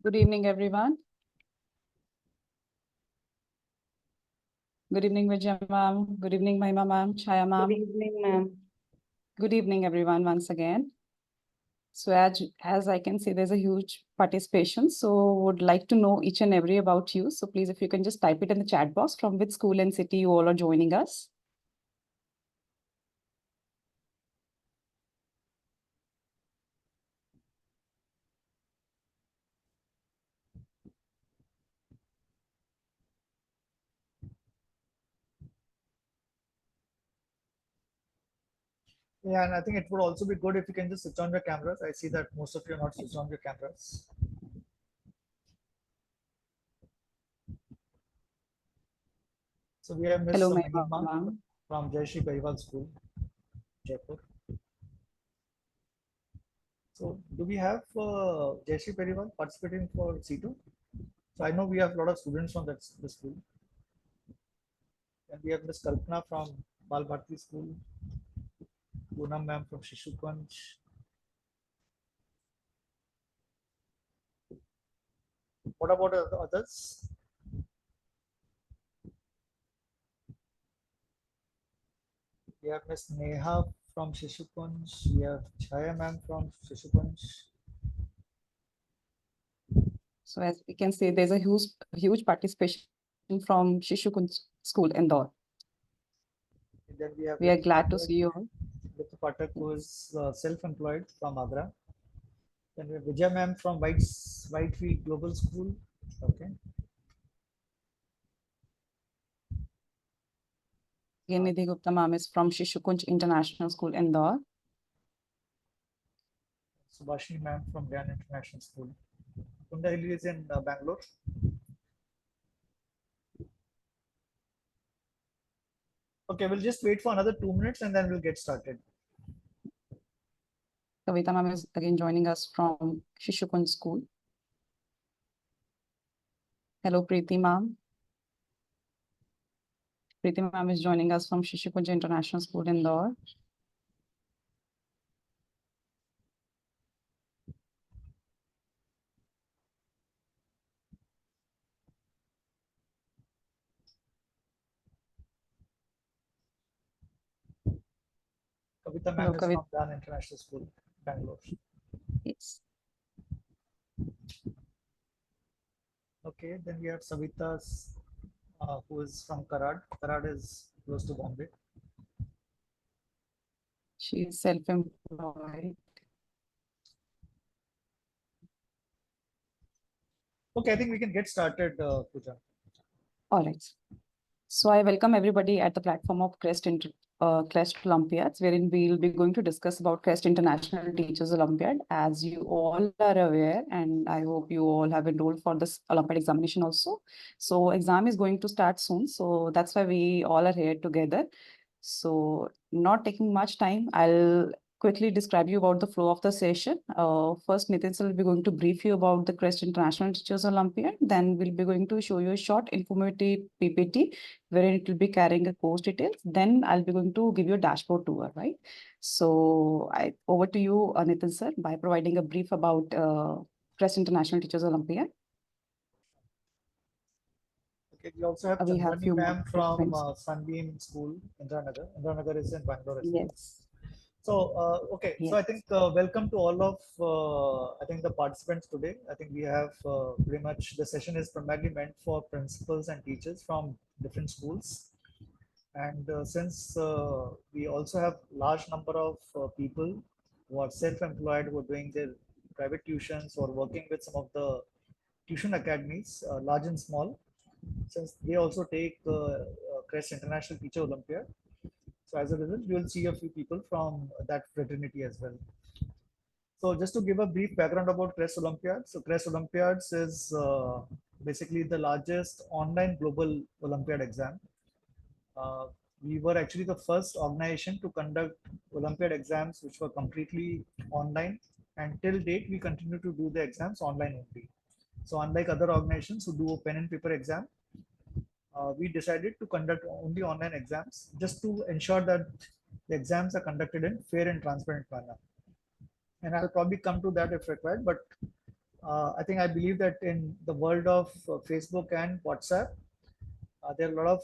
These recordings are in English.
Good evening, everyone. Good evening, Vijay ma'am. Good evening, Mahima ma'am, Chaya Good ma'am. evening, ma'am. Good evening, everyone, once again. So as I can see, there's a huge participation. So would like to know each and every about you. So please, if you can just type it in the chat box from which school and city you all are joining us. Yeah, and I think it would also be good if you can just switch on your cameras. I see that most of you are not switched on your cameras. So we have Miss Hello, Mahima ma'am. from Jayashree Periwal School, Jaipur. So do we have Jayashree Periwal participating for CITO? So I know we have a lot of students from the school. And we have Miss Kalpana from Bal Bharati School, Poonam ma'am from Shishu Kunj. What about the others? We have Miss Neha from Shishu Kunj. We have Chaya ma'am from Shishu Kunj. So as we can see, there's a huge participation from Shishu Kunj School, Indore. Then we have We are glad to see you all. Ritu Patak, who is self-employed from Agra. Then we have Vijay ma'am from Whitefield Global School. Okay. Nidhi Gupta ma'am is from Shishu Kunj International School, Indore. Subhashini ma'am from Gyan International School. Kunda Hilli is in Bangalore. Okay, we'll just wait for another 2 minutes and then we'll get started. Kavita ma'am is again joining us from Shishu Kunj School. Hello, Preeti ma'am. Preeti ma'am is joining us from Shishu Kunj International School, Indore. Kavita Hello, ma'am is Kavita. from Gyan International School, Bangalore. Yes. Okay, then we have Savita's, who is from Karad. Karad is close to Bombay. She is self-employed. Okay, I think we can get started, Pooja. All right. So I welcome everybody at the platform of CREST Olympiads, wherein we'll be going to discuss about CREST International Teachers Olympiad. As you all are aware, and I hope you all have enrolled for this Olympiad examination also. So exam is going to start soon. So that's why we all are here together. So not taking much time, I'll quickly describe you about the flow of the session. First, Nitin sir will be going to brief you about the CREST International Teachers Olympiad. Then we'll be going to show you a short informative PPT wherein it will be carrying a course details. Then I'll be going to give you a dashboard tour, right? So over to you, Nitin sir, by providing a brief about CREST International Teachers Olympiad. Okay, we also have We have Chandrani few ma'am from participants. Sunbeam School, Indranagar. Indranagar is in Bangalore as well. Yes. So, okay, so I Yes. think welcome to all of I think the participants today. I think we have pretty much the session is primarily meant for principals and teachers from different schools. And since we also have large number of people who are self-employed, who are doing their private tuitions or working with some of the tuition academies, large and small, since they also take CREST International Teacher Olympiad. So as a result, you will see a few people from that fraternity as well. So just to give a brief background about CREST Olympiads. So CREST Olympiads is basically the largest online global Olympiad exam. We were actually the first organization to conduct Olympiad exams which were completely online, and till date we continue to do the exams online only. So unlike other organizations who do a pen and paper exam, we decided to conduct only online exams just to ensure that the exams are conducted in fair and transparent manner. And I'll probably come to that if required, but I think I believe that in the world of Facebook and WhatsApp, there are a lot of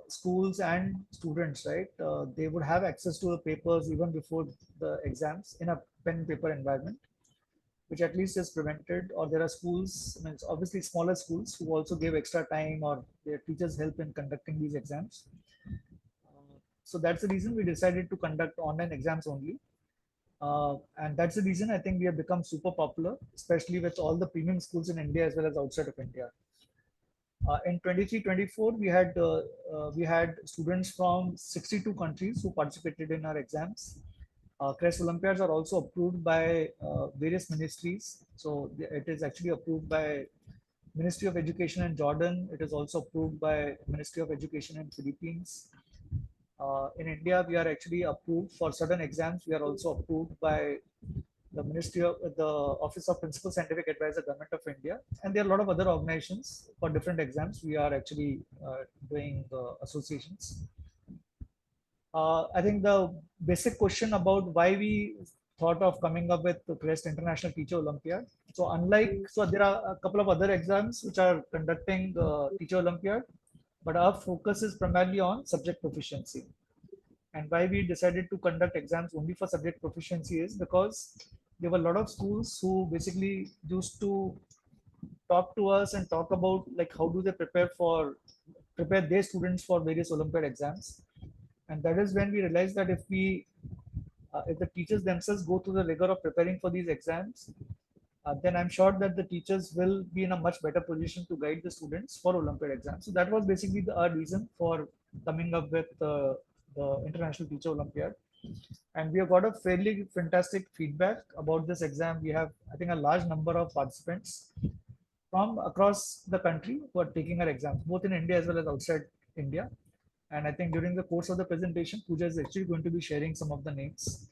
schools and students, right? They would have access to the papers even before the exams in a pen and paper environment, which at least is prevented. Or there are schools, I mean, it's obviously smaller schools, who also give extra time or their teachers help in conducting these exams. So that's the reason we decided to conduct online exams only. And that's the reason I think we have become super popular, especially with all the premium schools in India as well as outside of India. In 23-24, we had students from 62 countries who participated in our exams. CREST Olympiads are also approved by various ministries. So it is actually approved by Ministry of Education in Jordan. It is also approved by Ministry of Education in Philippines. In India, we are actually approved for certain exams. We are also approved by the Ministry of the Office of Principal Scientific Advisor, Government of India, and there are a lot of other organizations for different exams. We are actually doing associations. I think the basic question about why we thought of coming up with the CREST International Teacher Olympiad. So there are a couple of other exams which are conducting the Teacher Olympiad, but our focus is primarily on subject proficiency. And why we decided to conduct exams only for subject proficiency is because there were a lot of schools who basically used to talk to us and talk about like how do they prepare their students for various Olympiad exams. And that is when we realized that if the teachers themselves go through the rigor of preparing for these exams, then I'm sure that the teachers will be in a much better position to guide the students for Olympiad exams. So that was basically our reason for coming up with the International Teacher Olympiad. And we have got a fairly fantastic feedback about this exam. We have, I think, a large number of participants from across the country who are taking our exams, both in India as well as outside India. And I think during the course of the presentation, Pooja is actually going to be sharing some of the names.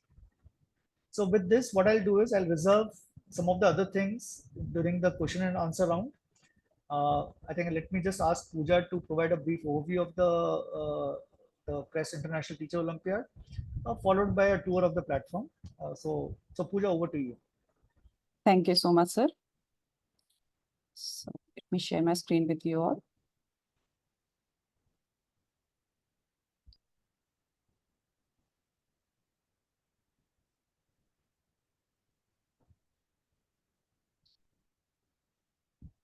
So with this, what I'll do is I'll reserve some of the other things during the question and answer round. I think let me just ask Pooja to provide a brief overview of the CREST International Teacher Olympiad, followed by a tour of the platform. So Pooja, over to you. Thank you so much, sir. So let me share my screen with you all.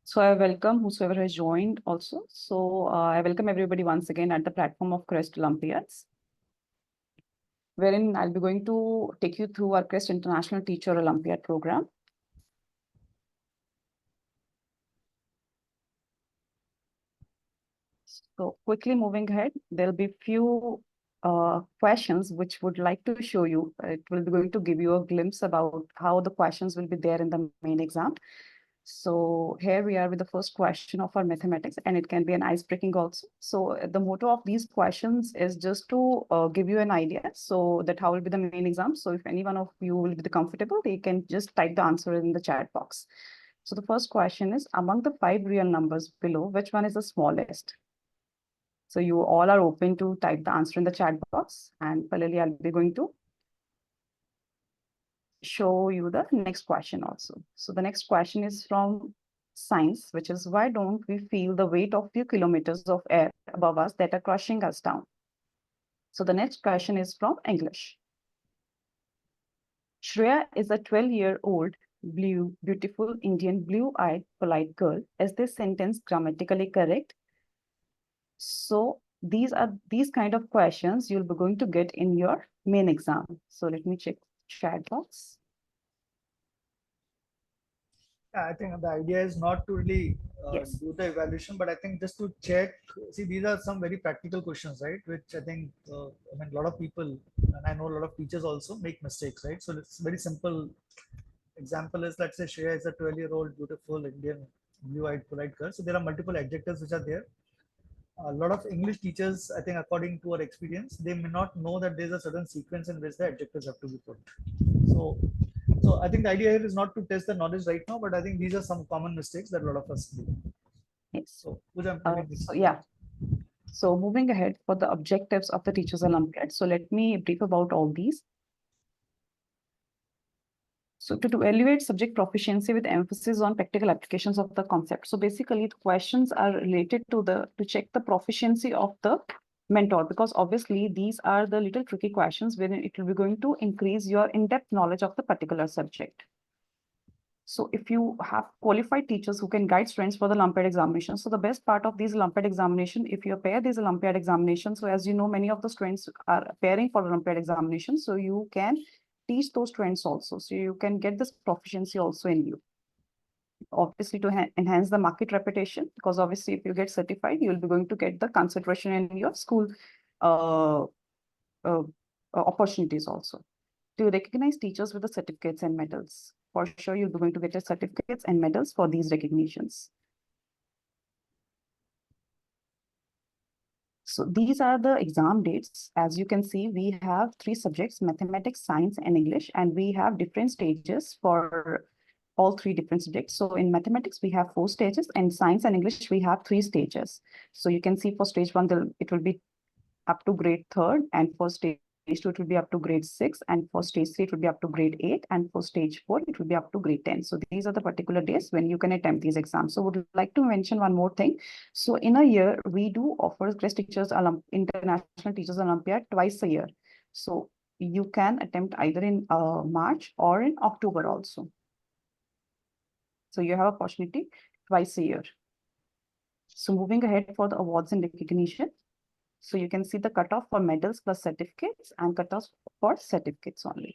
So I welcome whosoever has joined also. So I welcome everybody once again at the platform of CREST Olympiads, wherein I'll be going to take you through our CREST International Teacher Olympiad program. So quickly moving ahead, there'll be few questions which would like to show you. It will be going to give you a glimpse about how the questions will be there in the main exam. So here we are with the first question of our mathematics, and it can be an ice-breaking also. So the motto of these questions is just to give you an idea so that how will be the main exam. So if any one of you will be comfortable, they can just type the answer in the chat box. So the first question is, among the 5 real numbers below, which one is the smallest? So you all are open to type the answer in the chat box, and parallelly I'll be going to show you the next question also. So the next question is from science, which is, why don't we feel the weight of few kilometers of air above us that are crushing us down? So the next question is from English. Shreya is a 12-year-old beautiful Indian blue-eyed polite girl. Is this sentence grammatically correct? So these are these kind of questions you'll be going to get in your main exam. So let me check chat box. Yeah, I think the idea is not to really Yes. do the evaluation, but I think just to check. See, these are some very practical questions, right? Which I think, I mean, a lot of people, and I know a lot of teachers also make mistakes, right? So it's very simple. Example is, let's say Shreya is a 12-year-old beautiful Indian blue-eyed polite girl. So there are multiple adjectives which are there. A lot of English teachers, I think, according to our experience, they may not know that there's a certain sequence in which the adjectives have to be put. So, so I think the idea here is not to test the knowledge right now, but I think these are some common mistakes that a lot of us do. Yes. So, Pooja, yeah. So moving ahead for the objectives of the Teachers Olympiad. So let me brief about all these. So to evaluate subject proficiency with emphasis on practical applications of the concept. So basically the questions are related to check the proficiency of the mentor, because obviously these are the little tricky questions wherein it will be going to increase your in-depth knowledge of the particular subject. So if you have qualified teachers who can guide students for the Olympiad examination, so the best part of these Olympiad examination, if you appear these Olympiad examinations, so as you know, many of the students are appearing for Olympiad examination, so you can teach those students also. So you can get this proficiency also in you. Obviously to enhance the market reputation, because obviously if you get certified, you'll be going to get the consideration in your school uh, opportunities also. To recognize teachers with the certificates and medals. For sure, you'll be going to get your certificates and medals for these recognitions. So these are the exam dates. As you can see, we have 3 subjects, mathematics, science, and English, and we have different stages for all 3 different subjects. So in mathematics, we have 4 stages, and science and English, we have 3 stages. So you can see for stage 1, it will be up to grade 3rd, and for stage 2, it will be up to grade 6, and for stage 3, it will be up to grade 8, and for stage 4, it will be up to grade 10. So these are the particular days when you can attempt these exams. So would like to mention one more thing. So in a year, we do offer CREST International Teachers Olympiad twice a year. So you can attempt either in March or in October also. So you have opportunity twice a year. So moving ahead for the awards and recognition. So you can see the cutoff for medals plus certificates and cutoff for certificates only.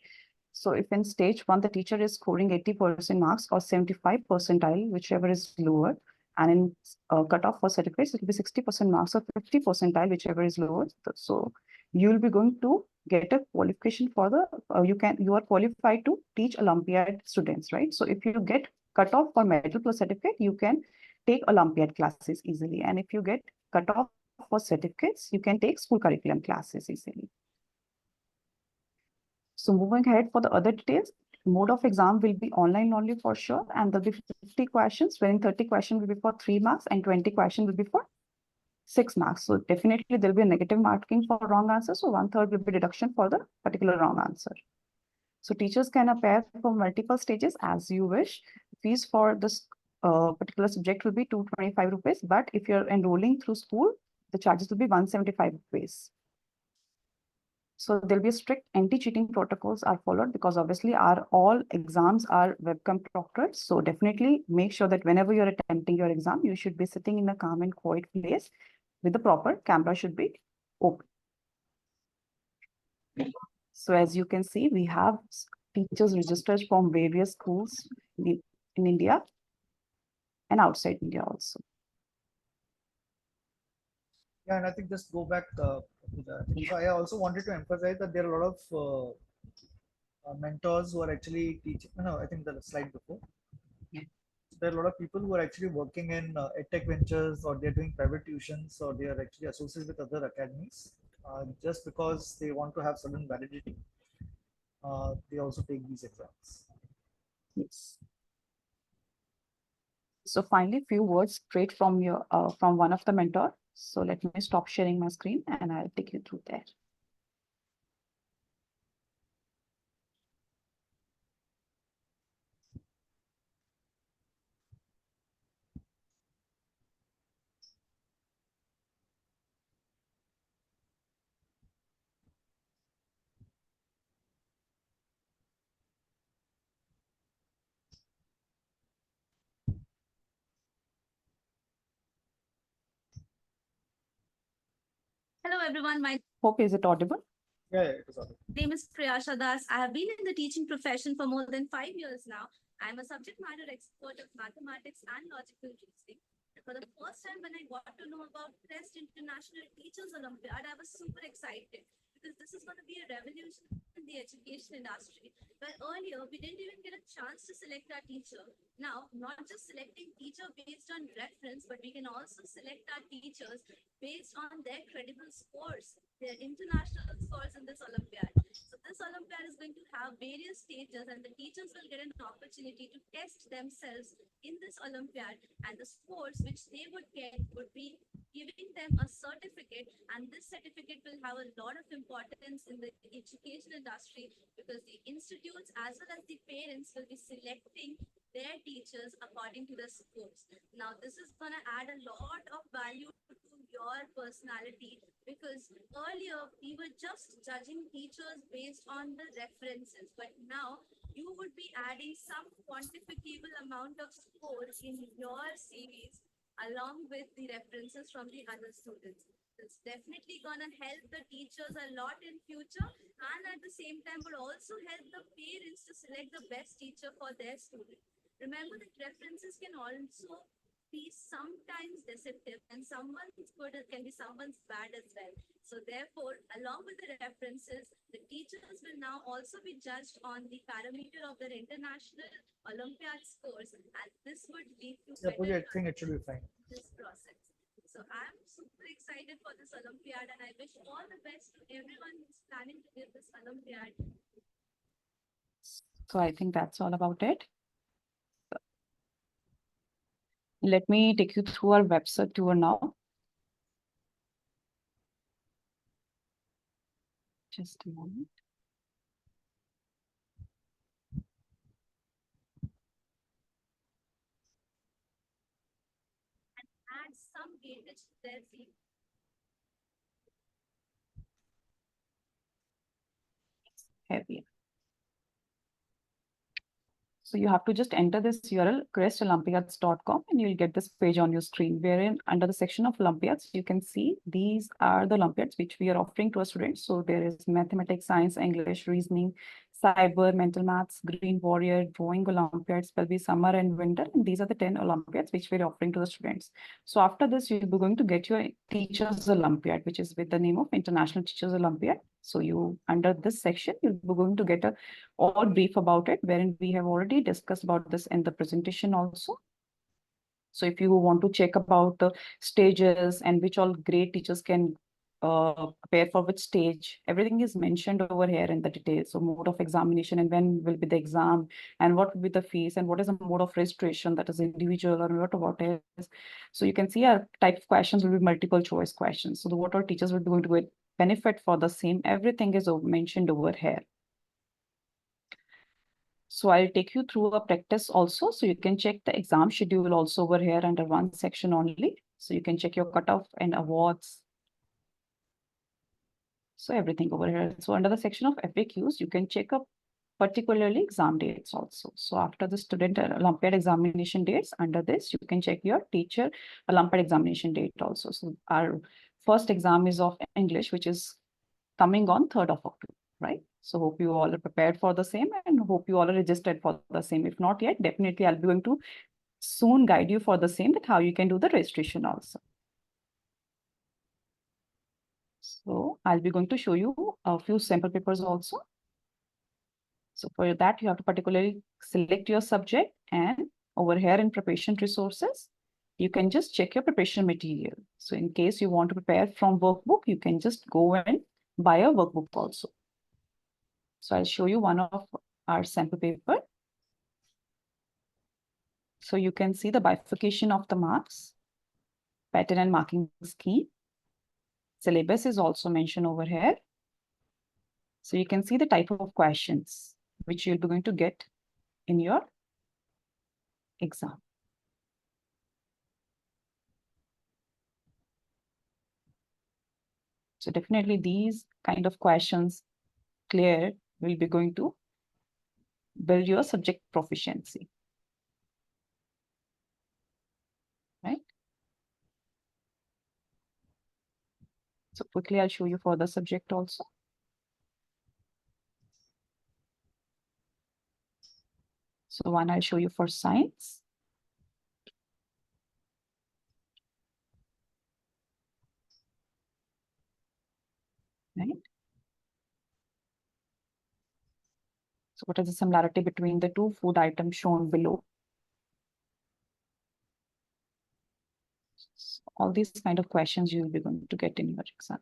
So if in stage 1, the teacher is scoring 80% marks or 75 percentile, whichever is lower, and in cutoff for certificates, it will be 60% marks or 50 percentile, whichever is lower. So you will be going to get a qualification for the, you are qualified to teach Olympiad students, right? So if you get cutoff for medal plus certificate, you can take Olympiad classes easily. And if you get cutoff for certificates, you can take school curriculum classes easily. So moving ahead for the other details, mode of exam will be online only for sure, and there'll be 50 questions, wherein 30 questions will be for 3 marks and 20 questions will be for 6 marks. So definitely there'll be a negative marking for wrong answer. So 1/3 will be deduction for the particular wrong answer. So teachers can appear for multiple stages as you wish. Fees for this particular subject will be 225 rupees, but if you're enrolling through school, the charges will be 175 rupees. So there'll be a strict anti-cheating protocols are followed, because obviously all exams are webcam proctored. So definitely make sure that whenever you're attempting your exam, you should be sitting in a calm and quiet place with the proper camera should be open. So as you can see, we have teachers registered from various schools in India and outside India also. Yeah, and I think just go back to that. So I also wanted to emphasize that there are a lot of mentors who are actually teaching. No, I think the slide before. Yeah. There are a lot of people who are actually working in edtech ventures, or they're doing private tuitions, or they are actually associated with other academies. Just because they want to have certain validity, they also take these exams. Yes. So finally, few words straight from your from one of the mentor. So let me stop sharing my screen and I'll take you through there. Hello everyone, my Hope is it audible? Yeah, it is all. name is Priyasha Das. I have been in the teaching profession for more than 5 years now. I am a subject matter expert of mathematics and logical reasoning. For the first time when I got to know about CREST International Teachers Olympiad, I was super excited because this is going to be a revolution in the education industry. But earlier, we didn't even get a chance to select our teacher. Now, not just selecting teacher based on reference, but we can also select our teachers based on their credible scores, their international scores in this Olympiad. So this Olympiad is going to have various stages, and the teachers will get an opportunity to test themselves in this Olympiad, and the scores which they would get would be giving them a certificate, and this certificate will have a lot of importance in the education industry because the institutes as well as the parents will be selecting their teachers according to the scores. Now, this is going to add a lot of value to your personality because earlier we were just judging teachers based on the references, but now you would be adding some quantifiable amount of score in your CVs along with the references from the other students. It's definitely gonna help the teachers a lot in future, and at the same time would also help the parents to select the best teacher for their student. Remember that references can also be sometimes deceptive, and someone's good can be someone's bad as well. So therefore, along with the references, the teachers will now also be judged on the parameter of their international Olympiad scores, and this would lead to Yeah, Pooja, I better think it should be fine. this process. So I'm super excited for this Olympiad, and I wish all the best to everyone who's planning to give this Olympiad. So I think that's all about it. Let me take you through our website tour now. Just a moment. Add some weightage to their fee. Heavy. So you have to just enter this URL, crestolympiads.com, and you'll get this page on your screen, wherein under the section of Olympiads, you can see these are the Olympiads which we are offering to our students. So there is mathematics, science, English, reasoning, cyber, mental maths, green warrior, drawing Olympiads, will be summer and winter. And these are the 10 Olympiads which we're offering to the students. So after this, you'll be going to get your Teachers Olympiad, which is with the name of International Teachers Olympiad. So you, under this section, you'll be going to get a all brief about it, wherein we have already discussed about this in the presentation also. So if you want to check about the stages and which all great teachers can prepare for which stage, everything is mentioned over here in the details. So mode of examination and when will be the exam and what will be the fees and what is the mode of registration, that is individual or what is. So you can see our type of questions will be multiple choice questions. So what our teachers will be going to get benefit for the same, everything is mentioned over here. So I'll take you through a practice also. So you can check the exam schedule also over here under one section only. So you can check your cutoff and awards. So everything over here. So under the section of FAQs, you can check up particularly exam dates also. So after the student Olympiad examination dates, under this, you can check your teacher Olympiad examination date also. So our first exam is of English, which is coming on 3rd of October, right? So hope you all are prepared for the same and hope you all are registered for the same. If not yet, definitely I'll be going to soon guide you for the same, that how you can do the registration also. So I'll be going to show you a few sample papers also. So for that, you have to particularly select your subject, and over here in preparation resources, you can just check your preparation material. So in case you want to prepare from workbook, you can just go and buy a workbook also. So I'll show you one of our sample paper. So you can see the bifurcation of the marks, pattern and marking scheme. Syllabus is also mentioned over here. So you can see the type of questions which you'll be going to get in your exam. So definitely these kind of questions clear will be going to build your subject proficiency. Right? So quickly, I'll show you for the subject also. So one I'll show you for science. Right? So what is the similarity between the two food items shown below? So all these kind of questions you will be going to get in your exam.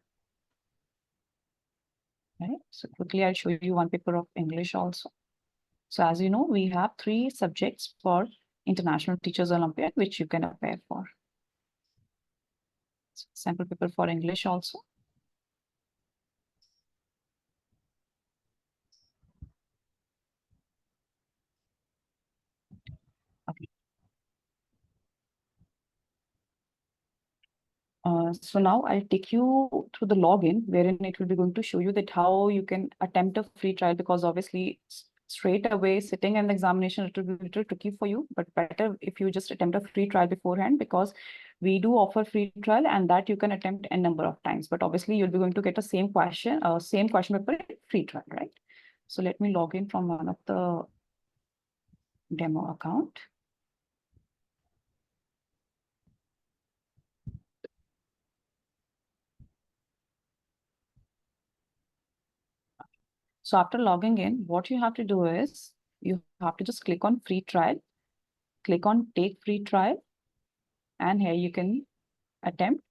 Right. So quickly, I'll show you one paper of English also. So as you know, we have 3 subjects for International Teachers Olympiad, which you can prepare for. So sample paper for English also. Okay. So now I'll take you through the login, wherein it will be going to show you that how you can attempt a free trial, because obviously straight away sitting in the examination, it will be a little tricky for you, but better if you just attempt a free trial beforehand, because we do offer free trial and that you can attempt a number of times, but obviously you'll be going to get the same question paper in free trial, right? So let me log in from one of the demo account. So after logging in, what you have to do is you have to just click on free trial, click on take free trial, and here you can attempt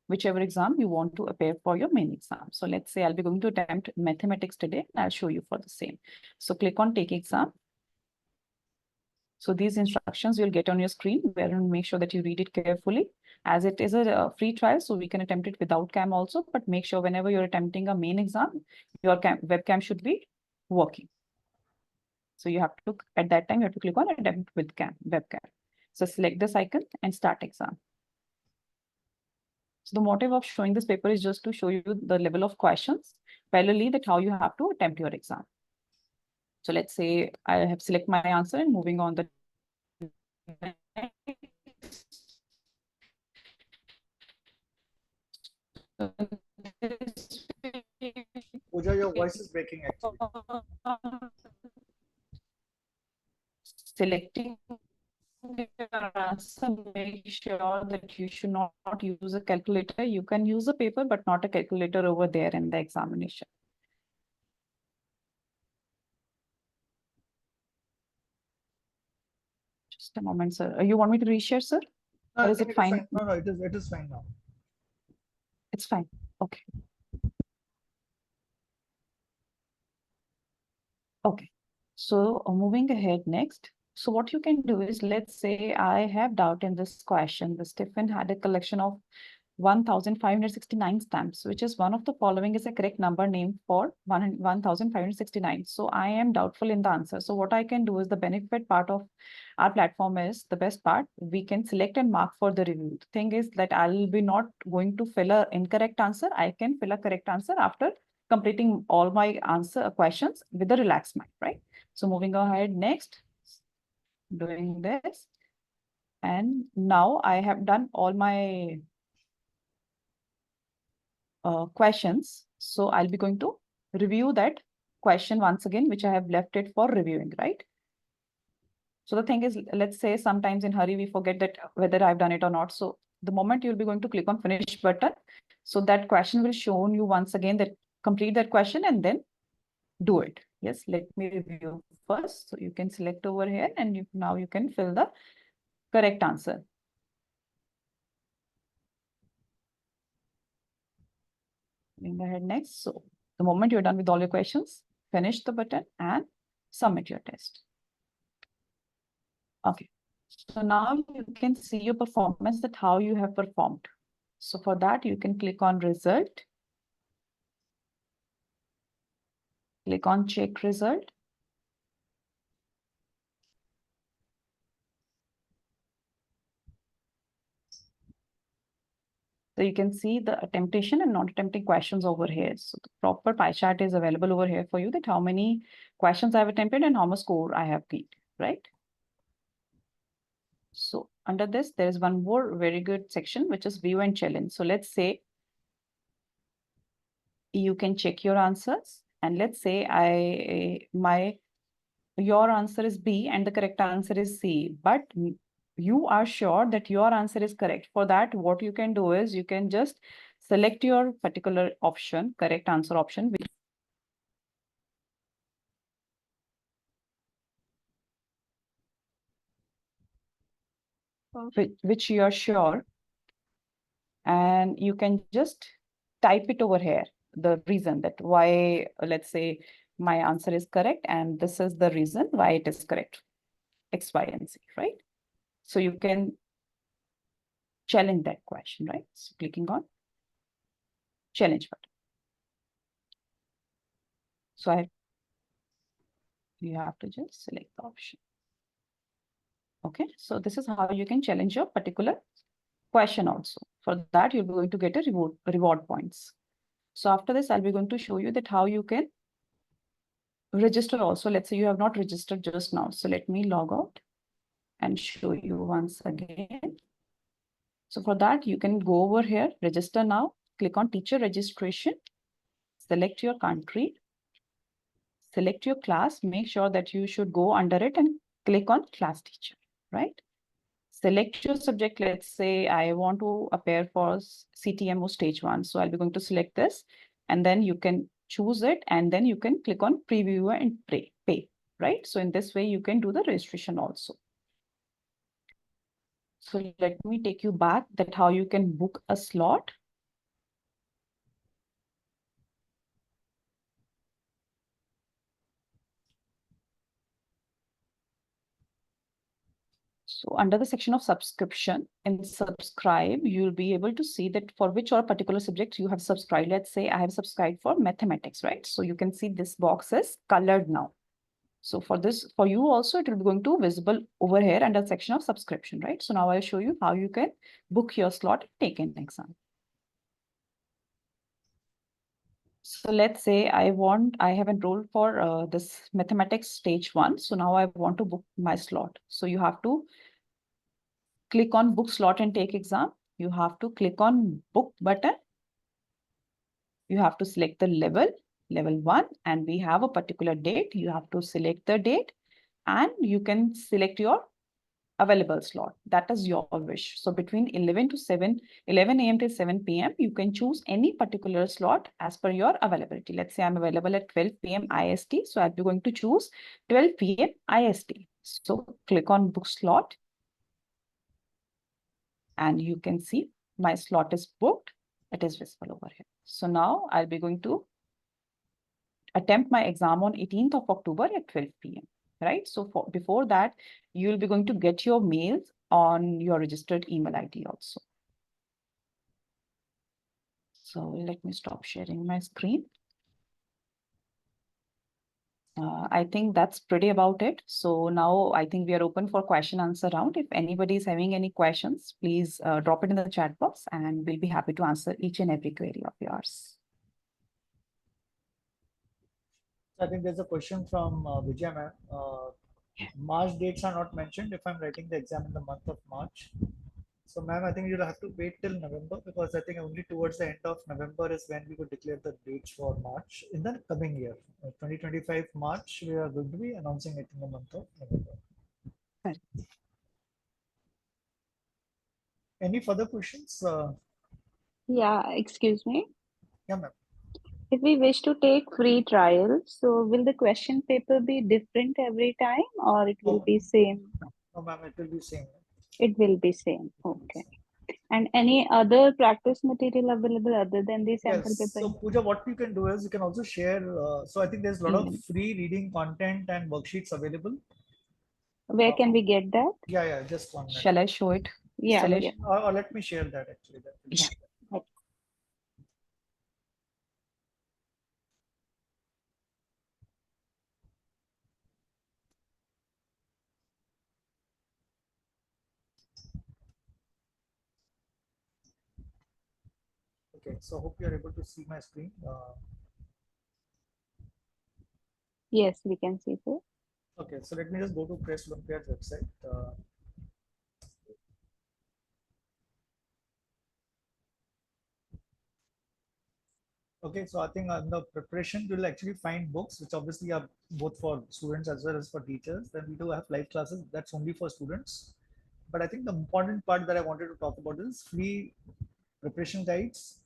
whichever exam you want to appear for your main exam. So let's say I'll be going to attempt mathematics today, and I'll show you for the same. So click on take exam. So these instructions you'll get on your screen, wherein make sure that you read it carefully, as it is a free trial, so we can attempt it without cam also, but make sure whenever you're attempting a main exam, your webcam should be working. So you have to, at that time, you have to click on attempt with webcam. So select this icon and start exam. So the motive of showing this paper is just to show you the level of questions, parallelly that how you have to attempt your exam. So let's say I have select my answer and moving on the Pooja, your voice is breaking actually. selecting your answer, make sure that you should not use a calculator. You can use a paper, but not a calculator over there in the examination. Just a moment, sir. You want me to reshare, sir? Or is it fine? No, it is fine now. It's fine. Okay. Okay. So moving ahead next. So what you can do is, let's say I have doubt in this question. The Stephen had a collection of 1,569 stamps, which is one of the following is a correct number named for 1,569. So I am doubtful in the answer. So what I can do is, the benefit part of our platform is the best part. We can select and mark for the review. The thing is that I'll be not going to fill a incorrect answer. I can fill a correct answer after completing all my answer questions with a relaxed mind, right? So moving ahead next, doing this. And now I have done all my questions. So I'll be going to review that question once again, which I have left it for reviewing, right? So the thing is, let's say sometimes in hurry, we forget that whether I've done it or not. So the moment you'll be going to click on finish button, so that question will show you once again that complete that question and then do it. Yes, let me review first. So you can select over here and now you can fill the correct answer. Moving ahead next. So the moment you're done with all your questions, finish the button and submit your test. Okay. So now you can see your performance, that how you have performed. So for that, you can click on result. Click on check result. So you can see the attemptation and not attempting questions over here. So the proper pie chart is available over here for you, that how many questions I have attempted and how much score I have gained, right? So under this, there is one more very good section, which is view and challenge. So let's say you can check your answers, and let's say your answer is B and the correct answer is C, but you are sure that your answer is correct. For that, what you can do is you can just select your particular option, correct answer option, which you are sure, and you can just type it over here. the reason that why, let's say my answer is correct, and this is the reason why it is correct, X, Y, and Z, right? So you can challenge that question, right? So clicking on challenge button. So you have to just select the option. Okay, so this is how you can challenge your particular question also. For that, you're going to get a reward points. So after this, I'll be going to show you that how you can register also. Let's say you have not registered just now. So let me log out and show you once again. So for that, you can go over here, register now, click on teacher registration, select your country, select your class, make sure that you should go under it and click on class teacher, right? Select your subject. Let's say I want to appear for CTMO stage 1. So I'll be going to select this, and then you can choose it, and then you can click on preview and pay, right? So in this way, you can do the registration also. So let me take you back that how you can book a slot. So under the section of subscription, in subscribe, you'll be able to see that for which or particular subject you have subscribed. Let's say I have subscribed for mathematics, right? So you can see this box is colored now. So for this, for you also, it will be going to visible over here under section of subscription, right? So now I'll show you how you can book your slot and take an exam. So let's say I have enrolled for this mathematics stage 1. So now I want to book my slot. So you have to click on book slot and take exam. You have to click on book button. You have to select the level 1, and we have a particular date. You have to select the date, and you can select your available slot. That is your wish. So between 11 a.m. to 7 p.m., you can choose any particular slot as per your availability. Let's say I'm available at 12 p.m. IST. So I'll be going to choose 12 p.m. IST. So click on book slot, and you can see my slot is booked. It is visible over here. So now I'll be going to attempt my exam on 18th of October at 12 p.m. Right? So before that, you'll be going to get your mails on your registered email ID also. So let me stop sharing my screen. I think that's pretty about it. So now I think we are open for question answer round. If anybody is having any questions, please drop it in the chat box, and we'll be happy to answer each and every query of yours. I think there's a question from Vijay ma'am. March dates are not mentioned if I'm writing the exam in the month of March. So ma'am, I think you'll have to wait till November, because I think only towards the end of November is when we would declare the dates for March in the coming year. 2025 March, we are going to be announcing it in the month of November. Right. Any further questions? Yeah, excuse me. Yeah, ma'am. If we wish to take free trial, so will the question paper be different every time, or it will No. be same? No, ma'am, it will be same. It will be same. Okay. And any other practice material available other than the sample Yes. paper? So Pooja, what you can do is you can also share. So I think there's a lot of free reading content and worksheets available. Where can we get that? Yeah, just 1 minute. Shall I show it? Yeah, Shall I yeah. Or let me share that actually. Yeah. Okay, so hope you are able to see my screen. Yes, we can see so. Okay, so let me just go to CREST Olympiads website. Okay, so I think on the preparation, you'll actually find books, which obviously are both for students as well as for teachers. Then we do have live classes, that's only for students. But I think the important part that I wanted to talk about is free preparation guides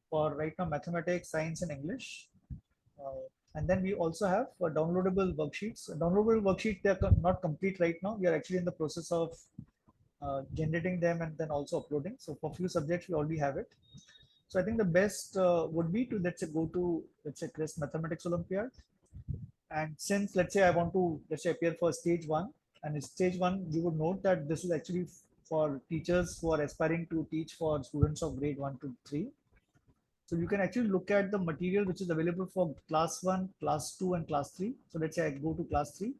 for right now mathematics, science, and English. And then we also have downloadable worksheets. Downloadable worksheet, they're not complete right now. We are actually in the process of generating them and then also uploading. So for few subjects, we already have it. So I think the best would be to, let's say, go to, let's say, CREST Mathematics Olympiad. And since, let's say, I want to, let's say, appear for stage one, and in stage one, you would note that this is actually for teachers who are aspiring to teach for students of grade 1 to 3. So you can actually look at the material which is available for class 1, class 2, and class 3. So let's say I go to class 3.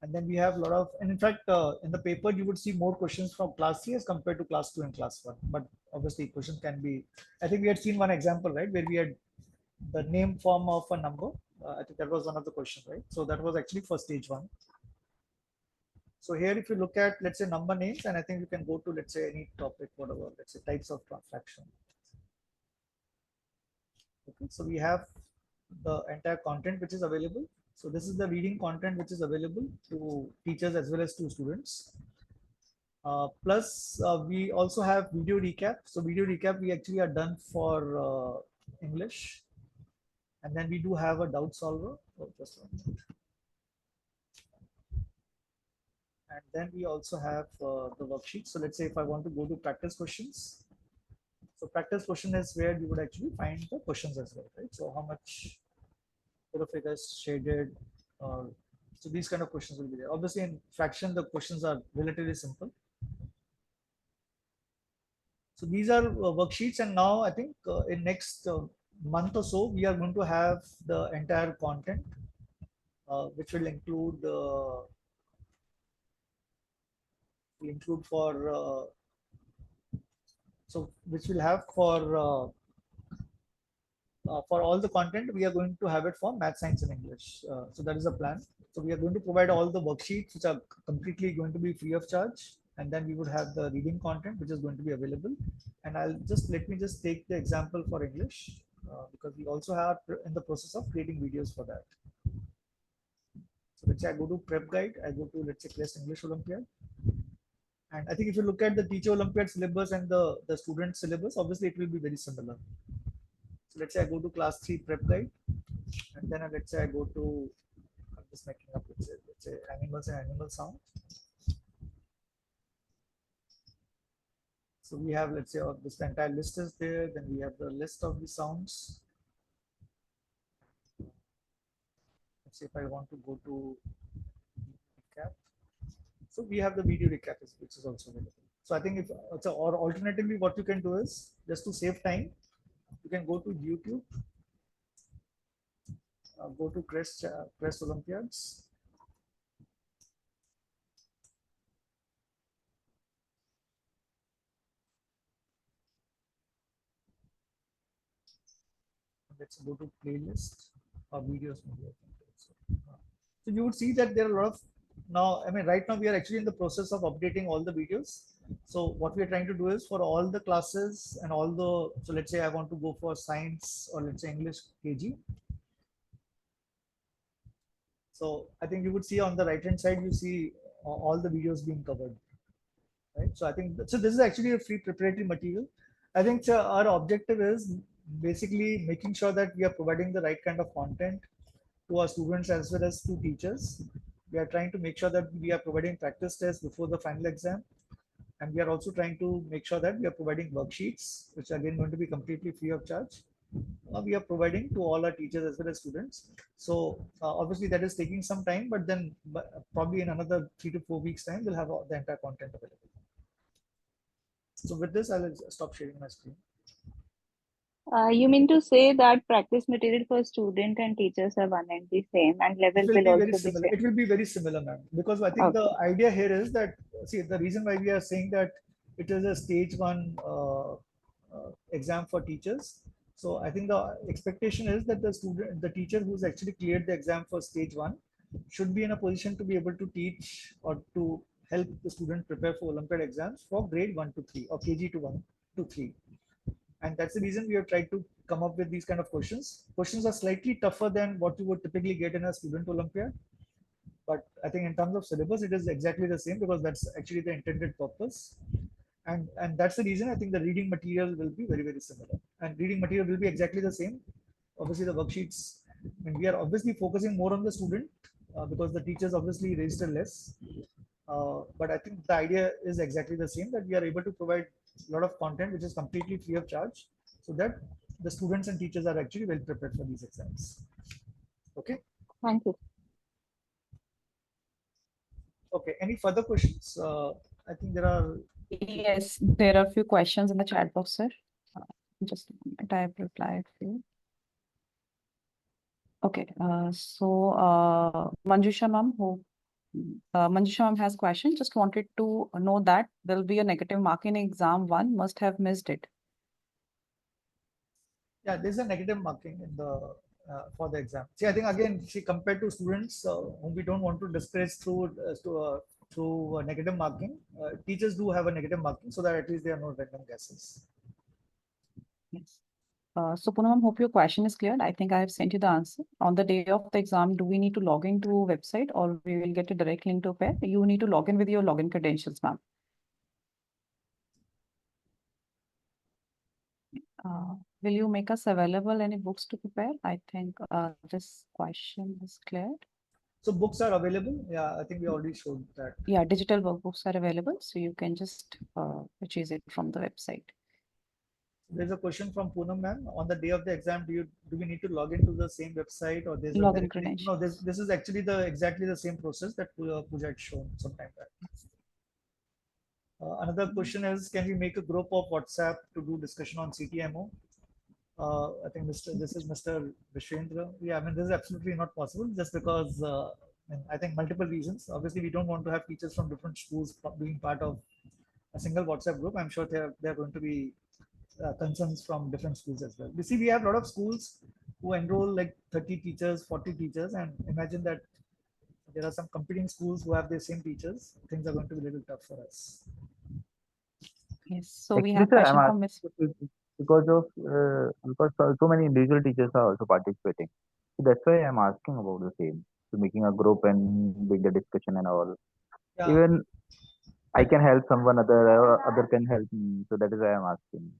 And then we have a lot of, and in fact, in the paper, you would see more questions from class 3 as compared to class 2 and class 1. But obviously, questions can be, I think we had seen one example, right, where we had the name form of a number. I think that was one of the questions, right? So that was actually for stage 1. So here, if you look at, let's say, number names, and I think you can go to, let's say, any topic, whatever, let's say, types of fraction. Okay, so we have the entire content which is available. So this is the reading content which is available to teachers as well as to students. Plus, we also have video recap. So video recap we actually are done for English, and then we do have a doubt solver. Oh, just one minute. And then we also have the worksheet. So let's say if I want to go to practice questions. So practice question is where you would actually find the questions as well, right? So how much figures shaded, so these kind of questions will be there. Obviously, in fraction, the questions are relatively simple. So these are worksheets, and now I think in next month or so, we are going to have the entire content, which will include for so which will have for all the content. We are going to have it for math, science, and English. So that is the plan. So we are going to provide all the worksheets which are completely going to be free of charge, and then we would have the reading content which is going to be available. And let me just take the example for English, because we also have in the process of creating videos for that. So let's say I go to prep guide, I go to, let's say, CREST English Olympiad. And I think if you look at the teacher Olympiad syllabus and the student syllabus, obviously it will be very similar. So let's say I go to class 3 prep guide, and then let's say I go to, I'm just making up, let's say animals and animal sound. So we have, let's say, this entire list is there. Then we have the list of the sounds. Let's say if I want to go to recap. So we have the video recap, which is also available. So I think if, or alternatively, what you can do is, just to save time, you can go to YouTube, go to CREST Olympiads. Let's go to playlist or videos. So you would see that there are a lot of, now, I mean, right now we are actually in the process of updating all the videos. So what we are trying to do is for all the classes and all the, so let's say I want to go for science or let's say English KG. So I think you would see on the right hand side, you see all the videos being covered, right? So I think, so this is actually a free preparatory material. I think our objective is basically making sure that we are providing the right kind of content to our students as well as to teachers. We are trying to make sure that we are providing practice tests before the final exam. And we are also trying to make sure that we are providing worksheets, which are again going to be completely free of charge. We are providing to all our teachers as well as students. So obviously that is taking some time, but then probably in another 3 to 4 weeks time, we'll have the entire content available. So with this, I'll stop sharing my screen. You mean to say that practice material for student and teachers are one and the same, and level will also be same? It will be very similar, ma'am, because I think the idea here is that, see, the reason why we are saying that it is a stage 1 exam for teachers. So I think the expectation is that the teacher who's actually cleared the exam for stage 1 should be in a position to be able to teach or to help the student prepare for Olympiad exams for grade 1 to 3 or KG to 1 to 3. And that's the reason we have tried to come up with these kind of questions. Questions are slightly tougher than what you would typically get in a student Olympiad. But I think in terms of syllabus, it is exactly the same because that's actually the intended purpose. And that's the reason I think the reading material will be very, very similar. And reading material will be exactly the same. Obviously, the worksheets, I mean, we are obviously focusing more on the student because the teachers obviously register less. But I think the idea is exactly the same, that we are able to provide a lot of content which is completely free of charge so that the students and teachers are actually well prepared for these exams. Okay. Thank you. Okay. Any further questions? I think there are. Yes, there are a few questions in the chat box, sir. Just a moment, I have replied few. Okay, Manjusha ma'am, Manjusha ma'am has question. Just wanted to know that there'll be a negative mark in exam one. Must have missed it. Yeah, there's a negative marking in the for the exam. See, I think again, see, compared to students whom we don't want to discourage through negative marking, teachers do have a negative marking so that at least there are no random guesses. Yes. So Poonam, hope your question is clear. I think I have sent you the answer. On the day of the exam, do we need to log into website or we will get a direct link to pair? You need to log in with your login credentials, ma'am. Will you make us available any books to prepare? I think this question is cleared. So books are available. Yeah, I think we already showed that. Yeah, digital workbooks are available, so you can just purchase it from the website. There's a question from Poonam ma'am. On the day of the exam, do we need to log into the same website or there's a Login direct link? No, credentials. this is actually exactly the same process that Pooja had shown some time back. Another question is, can we make a group of WhatsApp to do discussion on CTMO? I think this is Mr. Vishendra. Yeah, I mean, this is absolutely not possible just because I think multiple reasons. Obviously, we don't want to have teachers from different schools being part of a single WhatsApp group. I'm sure there are going to be concerns from different schools as well. You see, we have a lot of schools who enroll like 30 teachers, 40 teachers, and imagine that there are some competing schools who have the same teachers. Things are going to be a little tough for us. Yes, so we Actually, have sir, I'm question from Miss. asking because so many individual teachers are also participating. So that's why I'm asking about the same. So making a group and doing the discussion and all. Yeah. Even I can help someone, other can help me. So that is why I'm asking.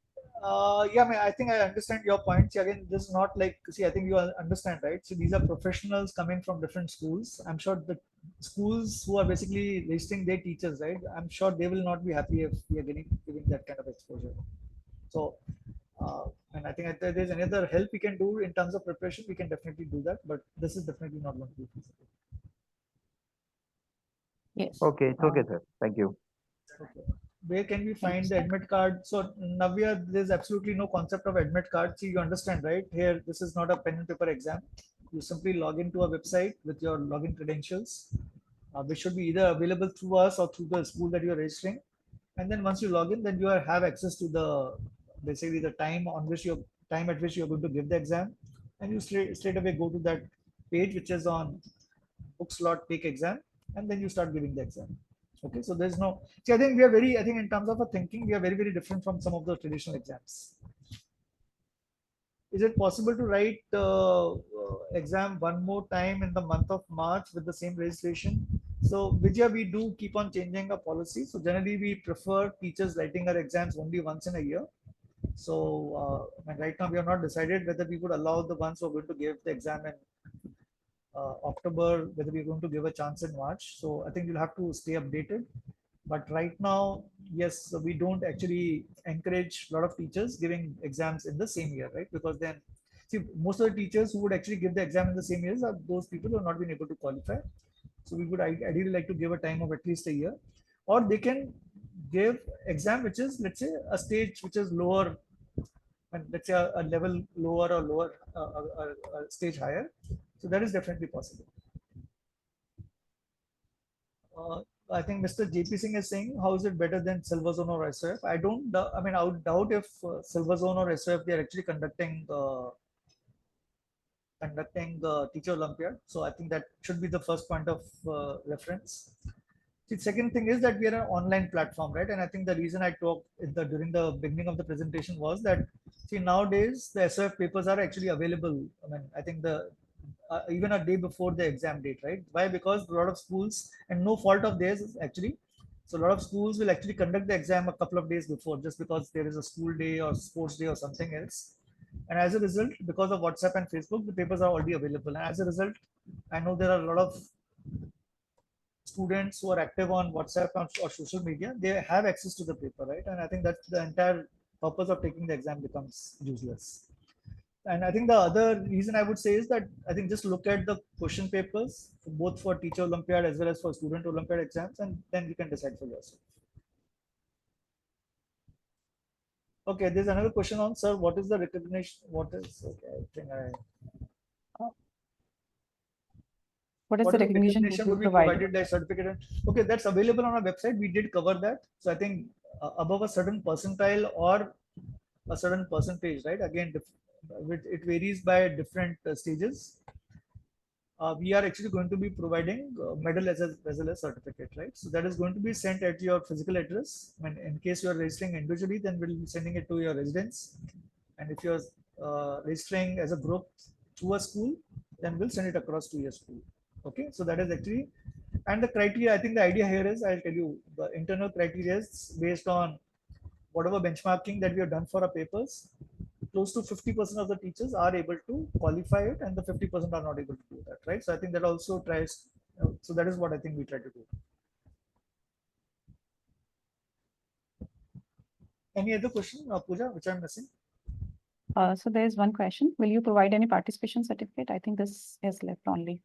Yeah, I mean, I think I understand your point. See, again, this is not like, see, I think you understand, right? So these are professionals coming from different schools. I'm sure the schools who are basically listing their teachers, right? I'm sure they will not be happy if we are giving that kind of exposure. So, and I think if there's any other help we can do in terms of preparation, we can definitely do that. But this is definitely not going to be feasible. Yes. Okay, it's okay, sir. Thank you. Okay. Where can we find the admit card? So Navya, there's absolutely no concept of admit card. See, you understand, right? Here, this is not a pen and paper exam. You simply log into a website with your login credentials, which should be either available through us or through the school that you're registering. And then once you log in, then you have access to the basically the time at which you're going to give the exam, and you straight away go to that page which is on book slot take exam, and then you start giving the exam. Okay, so there's no. See, I think in terms of a thinking, we are very, very different from some of the traditional exams. Is it possible to write exam one more time in the month of March with the same registration? So, Vijay, we do keep on changing our policy. So, generally, we prefer teachers writing our exams only once in a year. So, right now, we have not decided whether we would allow the ones who are going to give the exam in October, whether we're going to give a chance in March. So I think you'll have to stay updated. But right now, yes, we don't actually encourage a lot of teachers giving exams in the same year, right? Because then, see, most of the teachers who would actually give the exam in the same years are those people who have not been able to qualify. So we would ideally like to give a time of at least a year, or they can give exam which is, let's say, a stage which is lower, and let's say a level lower or lower a stage higher. So that is definitely possible. I think Mr. JP Singh is saying, how is it better than Silver Zone or SOF? I don't, I mean, I would doubt if Silver Zone or SOF, they are actually conducting the Teacher Olympiad. So I think that should be the first point of reference. The second thing is that we are an online platform, right? And I think the reason I talked during the beginning of the presentation was that, see, nowadays the SOF papers are actually available. I mean, I think even a day before the exam date, right? Why? Because a lot of schools, and no fault of theirs is actually, so a lot of schools will actually conduct the exam a couple of days before, just because there is a school day or sports day or something else. And as a result, because of WhatsApp and Facebook, the papers are already available. And as a result, I know there are a lot of students who are active on WhatsApp or social media, they have access to the paper, right? And I think that's the entire purpose of taking the exam becomes useless. And I think the other reason I would say is that I think just look at the question papers, both for teacher Olympiad as well as for student Olympiad exams, and then you can decide for yourself. Okay, there's another question on, sir, what is the recognition? What is, okay, I think What is what the is recognition would be provided by certificate? Okay, that's available on our website. We did cover that. So I think above a certain percentile or a certain percentage, right? Again, it varies by different stages. We are actually going to be providing medal as well as certificate, right? So that is going to be sent at your physical address. When in case you are registering individually, then we'll be sending it to your residence. And if you're registering as a group through a school, then we'll send it across to your school. Okay, so that is actually, and the criteria, I think the idea here is, I'll tell you, the internal criteria is based on whatever benchmarking that we have done for our papers. Close to 50% of the teachers are able to qualify it, and the 50% are not able to do that, right? So I think that also tries, so that is what I think we try to do. Any other question, Pooja, which I'm missing? So there's one question. Will you provide any participation certificate? I think this is left only.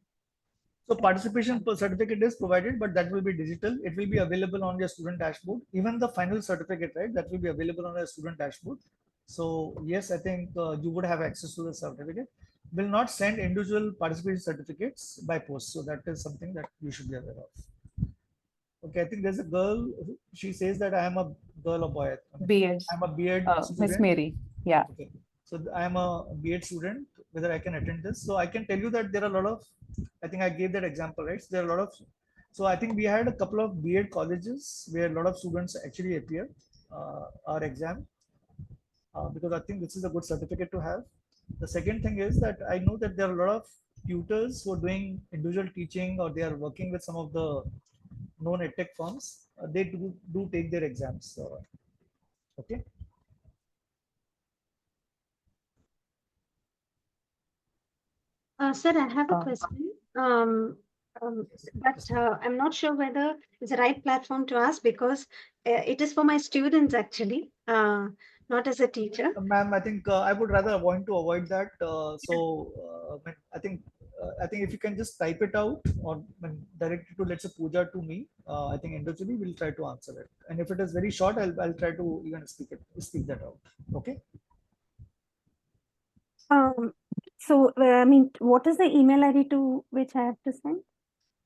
So participation certificate is provided, but that will be digital. It will be available on your student dashboard. Even the final certificate, right, that will be available on your student dashboard. So yes, I think you would have access to the certificate. Will not send individual participation certificates by post. So that is something that you should be aware of. Okay, I think there's a girl. She says that I am a girl or boy. B.Ed. I'm a B.Ed Miss student. Mary. Yeah. Okay. So I am a B.Ed student, whether I can attend this. So I can tell you that there are a lot of, I think I gave that example, right? So there are a lot of, so I think we had a couple of B.Ed colleges where a lot of students actually appear our exam because I think this is a good certificate to have. The second thing is that I know that there are a lot of tutors who are doing individual teaching or they are working with some of the known edtech firms. They do take their exams. Okay. Sir, I have a Uh, question. But I'm not sure whether it's the right platform to ask because it is for my students actually, not as a teacher. Ma'am, I think I would rather want to avoid that. I think if you can just type it out or direct it to, let's say, Pooja to me, I think individually we'll try to answer it. And if it is very short, I'll try to even speak that out. Okay. So I mean, what is the email ID to which I have to send?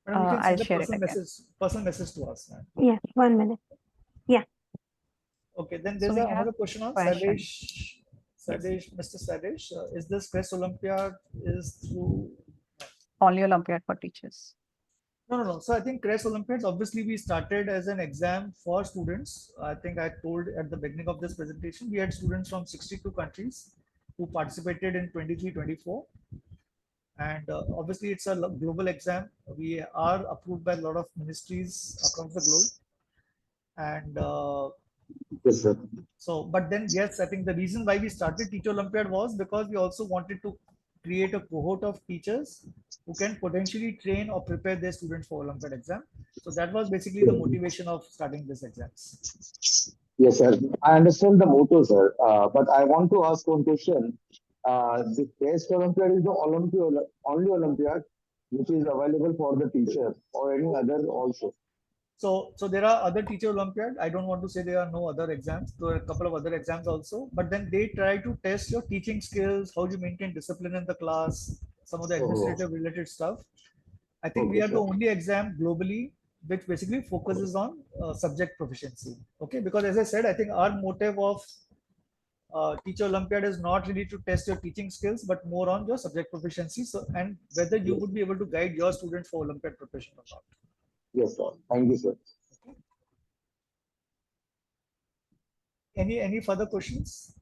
Madam, you can I'll send a share it personal message to us, ma'am. Yeah, 1 minute. Okay, then So there's we have another question on question. Mr. Sadesh, is this CREST Olympiad is through? Only Olympiad for teachers. No. So I think CREST Olympiads, obviously we started as an exam for students. I think I told at the beginning of this presentation, we had students from 62 countries who participated in 23-24. And obviously it's a global exam. We are approved by a lot of ministries across the globe. And Yes, sir. so, but then, yes, I think the reason why we started Teacher Olympiad was because we also wanted to create a cohort of teachers who can potentially train or prepare their students for Olympiad exam. So that was basically the motivation of starting this exams. Yes, sir. I understand the motto, sir. But I want to ask one question. The CREST Olympiad is the only Olympiad which is available for the teacher or any other also. So there are other Teacher Olympiad. I don't want to say there are no other exams. There are a couple of other exams also, but then they try to test your teaching skills, how you maintain discipline in the class, some of the administrative related stuff. I think we are the only exam globally which basically focuses on subject proficiency. Okay, because as I said, I think our motive of Teacher Olympiad is not really to test your teaching skills, but more on your subject proficiency. So, and whether you would be able to guide your students for Olympiad preparation or not. Yes, sir. Thank you, sir. Any further questions?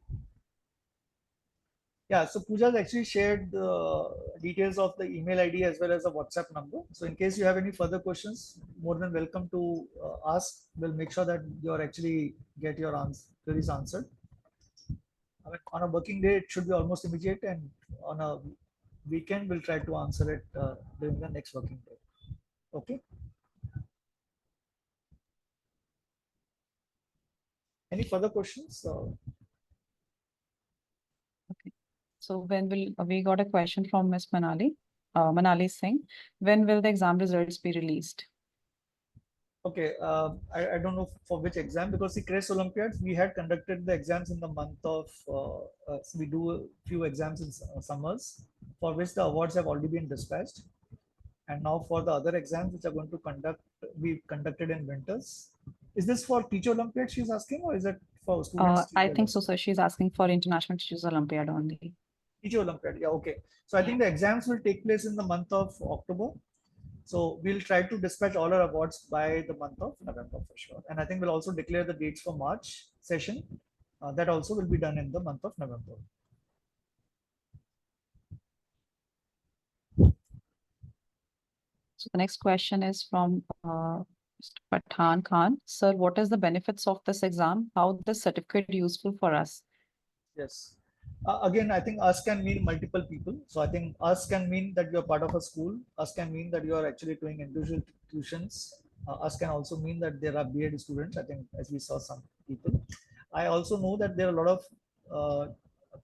Yeah, so Pooja has actually shared the details of the email ID as well as a WhatsApp number. So in case you have any further questions, more than welcome to ask. We'll make sure that you're actually get your queries answered. I mean, on a working day, it should be almost immediate, and on a weekend, we'll try to answer it during the next working day. Okay. Any further questions? So we got a question from Miss Manali. Manali is saying, when will the exam results be released? Okay, I don't know for which exam, because the CREST Olympiads, we had conducted the exams in the month of, we do a few exams in summers, for which the awards have already been dispatched. And now for the other exams which are going to be conducted in winters. Is this for Teacher Olympiad she's asking, or is it for students? I think so, sir. She's asking for International Teachers Olympiad only. Teacher Olympiad, yeah, okay. So I think the exams will take place in the month of October. So we'll try to dispatch all our awards by the month of November for sure. And I think we'll also declare the dates for March session. That also will be done in the month of November. So the next question is from Mr. Pathan Khan. Sir, what is the benefits of this exam? How is this certificate useful for us? Yes. Again, I think us can mean multiple people. So I think us can mean that you're part of a school. Us can mean that you are actually doing individual tuitions. Us can also mean that there are B.Ed students. I think as we saw some people. I also know that there are a lot of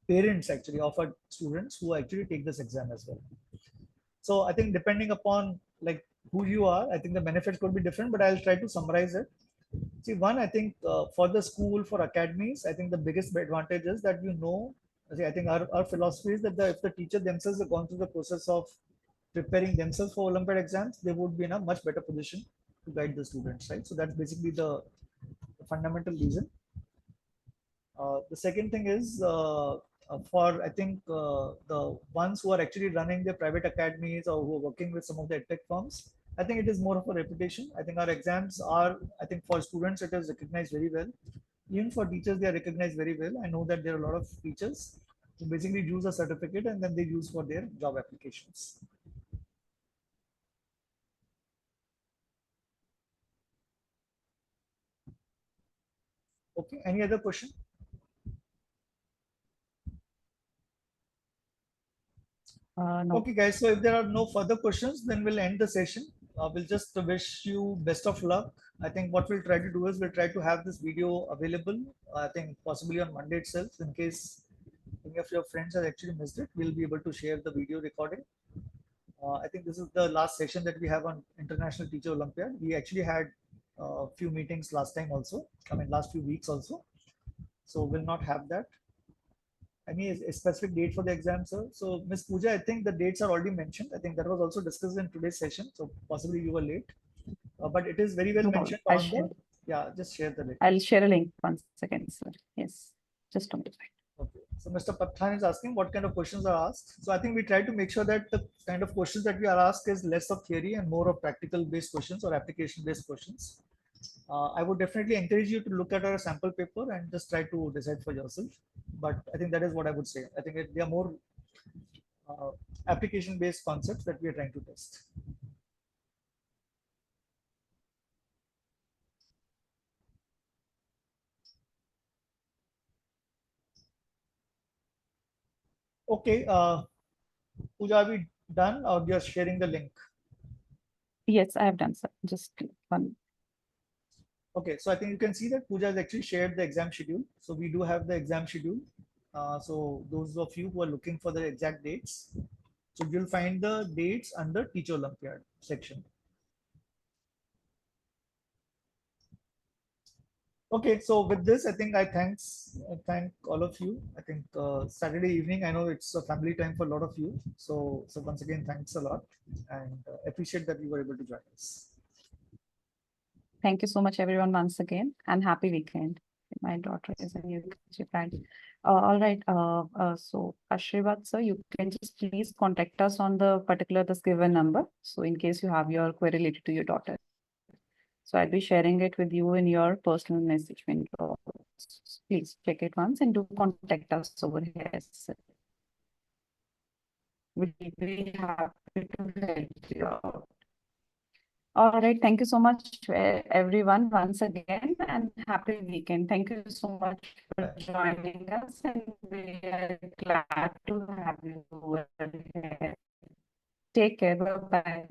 parents actually of our students who actually take this exam as well. So I think depending upon like who you are, I think the benefits could be different, but I'll try to summarize it. See, one, I think for the school, for academies, I think the biggest advantage is that I think our philosophy is that if the teacher themselves have gone through the process of preparing themselves for Olympiad exams, they would be in a much better position to guide the students, right? So that's basically the fundamental reason. The second thing is for I think the ones who are actually running their private academies or who are working with some of the edtech firms, I think it is more of a reputation. I think our exams are, I think for students, it is recognized very well. Even for teachers, they are recognized very well. I know that there are a lot of teachers who basically use a certificate and then they use for their job applications. Okay, any other question? No. Okay, guys. So if there are no further questions, then we'll end the session. We'll just wish you best of luck. I think what we'll try to do is we'll try to have this video available. I think possibly on Monday itself, in case any of your friends have actually missed it, we'll be able to share the video recording. I think this is the last session that we have on International Teacher Olympiad. We actually had a few meetings last time also. I mean, last few weeks also. So we'll not have that. Any specific date for the exam, sir? So, Miss Pooja, I think the dates are already mentioned. I think that was also discussed in today's session. So possibly you were late, but it is very well No, mentioned I'll on share. yeah, just share the link. I'll share a link 1 second, sir. Yes, just a minute. Okay. So Mr. Pathan is asking what kind of questions are asked. So I think we try to make sure that the kind of questions that we are asked is less of theory and more of practical based questions or application based questions. I would definitely encourage you to look at our sample paper and just try to decide for yourself. But I think that is what I would say. I think they are more application based concepts that we are trying to test. Okay, Pooja, are we done or you're sharing the link? Yes, I have done, sir. Just one. Okay, so I think you can see that Pooja has actually shared the exam schedule. So we do have the exam schedule. So those of you who are looking for the exact dates, so you'll find the dates under Teacher Olympiad section. Okay, so with this, I think I thank all of you. I think Saturday evening, I know it's a family time for a lot of you. So once again, thanks a lot and appreciate that you were able to join us. Thank you so much, everyone, once again, and happy weekend. My daughter is in UKG plan. All right. So Ashrivat, sir, you can just please contact us on this given number. So in case you have your query related to your daughter. So I'll be sharing it with you in your personal message window. Please check it once and do contact us over here. We'll be happy to help you out. All right. Thank you so much, everyone, once again, and happy weekend. Thank you so much for joining us, and we are glad to have you over here. Take care. Bye-bye.